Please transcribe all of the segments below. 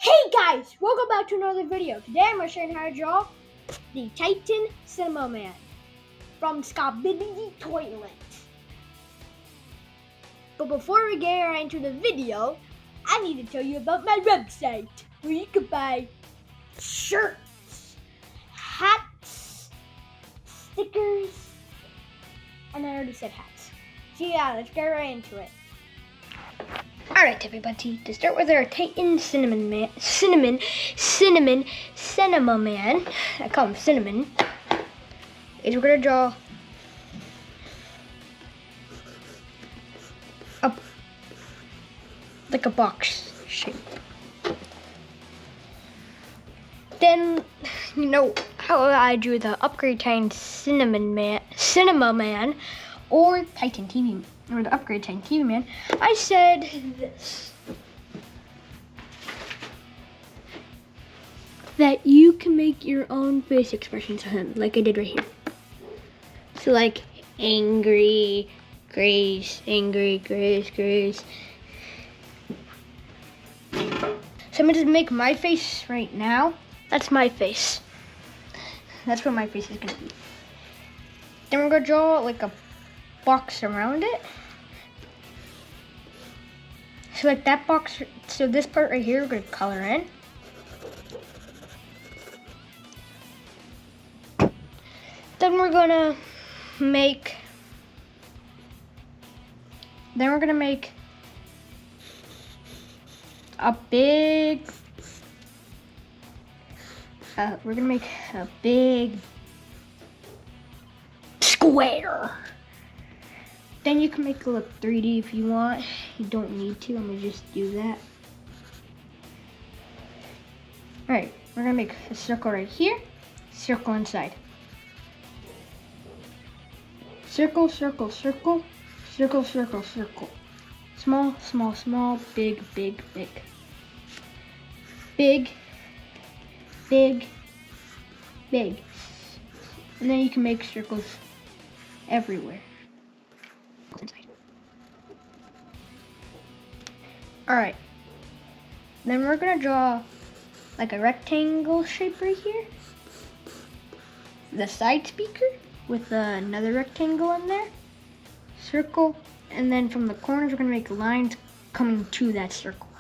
Hey guys, welcome back to another video. Today I'm going to show you how to draw the Titan Cinemaman from Scabidity Toilet. But before we get right into the video, I need to tell you about my website where you can buy shirts, hats, stickers, and I already said hats. So yeah, let's get right into it. Alright everybody, to start with our Titan Cinemaman, I call him Cinnamon, is we're going to draw up like a box shape. Then, you know how I drew the upgrade Titan Cinemaman, or Titan TV, or the upgrade Titan TV Man, I said this. That you can make your own face expressions of him, like I did right here. So like, angry, grace, angry, grace, grace. So I'm gonna just make my face right now. That's my face. That's what my face is gonna be. Then we're gonna draw like a box around it. So like that box, so this part right here, we're gonna color in. Then we're gonna make a big, square. Then you can make it look 3D if you want. You don't need to, I'm gonna just do that. All right, we're gonna make a circle right here, circle inside. Circle, circle, circle, circle, circle, circle. Small, small, small, big, big, big. Big, big, big. And then you can make circles everywhere. Alright. Then we're gonna draw like a rectangle shape right here. The side speaker with another rectangle in there. Circle. And then from the corners we're gonna make lines coming to that circle.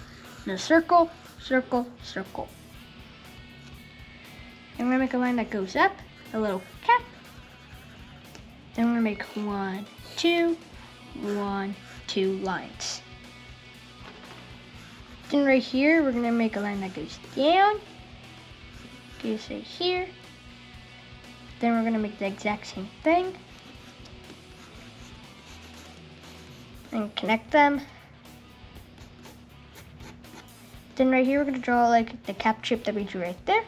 And a circle, circle, circle. And we're gonna make a line that goes up, a little cap. Then we're gonna make 1, 2 lines. Then right here, we're gonna make a line that goes down, goes right here. Then we're gonna make the exact same thing and connect them. Then right here, we're gonna draw like the cap shape that we drew right there.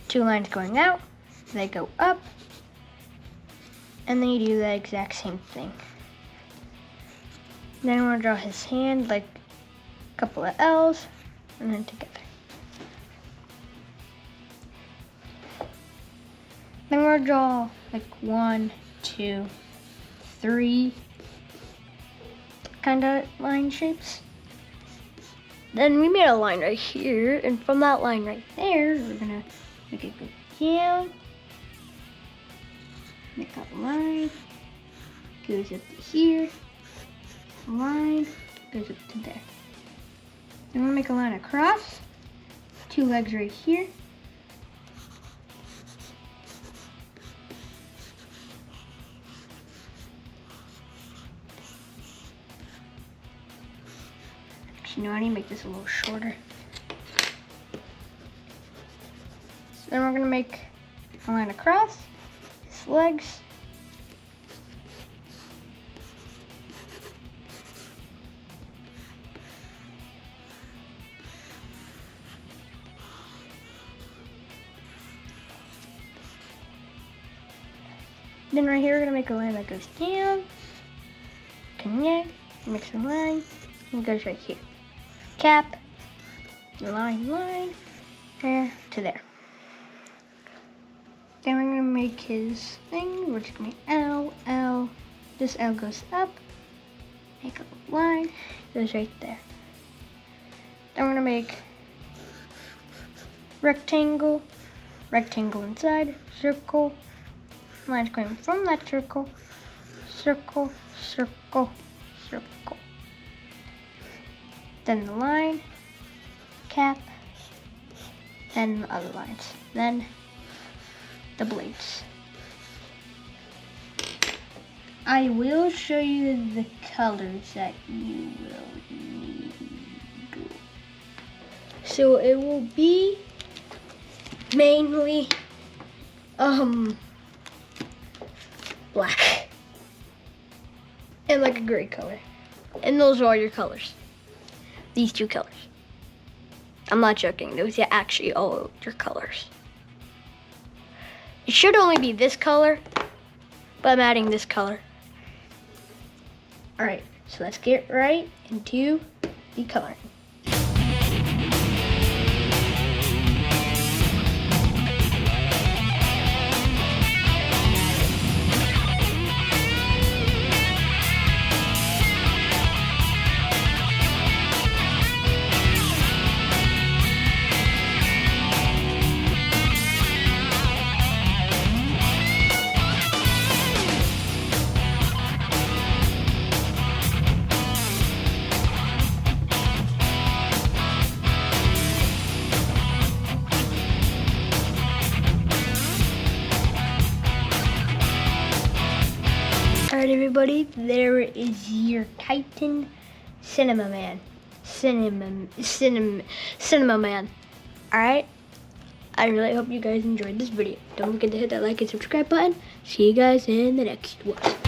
2 lines going out, they go up, and then you do the exact same thing. Then we're gonna draw his hand like a couple of L's, and then together. Then we're gonna draw like 1, 2, 3 kind of line shapes. Then we made a line right here, and from that line right there, we're gonna make it go down. Make that line, goes up to here, line, goes up to there. Then we're gonna make a line across, 2 legs right here. Actually, no, I need to make this a little shorter. So then we're gonna make a line across, his legs. Then right here, we're gonna make a line that goes down, connect, make a line, and it goes right here. Cap, line, there to there. Then we're gonna make his thing, which is gonna be L. This L goes up, make a line, goes right there. Then we're gonna make rectangle, rectangle inside, circle, lines going from that circle, circle, circle, circle. Then the line, cap, then the other lines, then the blades. I will show you the colors that you will need. So it will be mainly black and like a gray color. And those are all your colors. These two colors. I'm not joking, those are actually all your colors. It should only be this color, but I'm adding this color. All right, so let's get right into the coloring. Alright everybody, there is your Titan Cinemaman. Cinemaman. Alright? I really hope you guys enjoyed this video. Don't forget to hit that like and subscribe button. See you guys in the next one.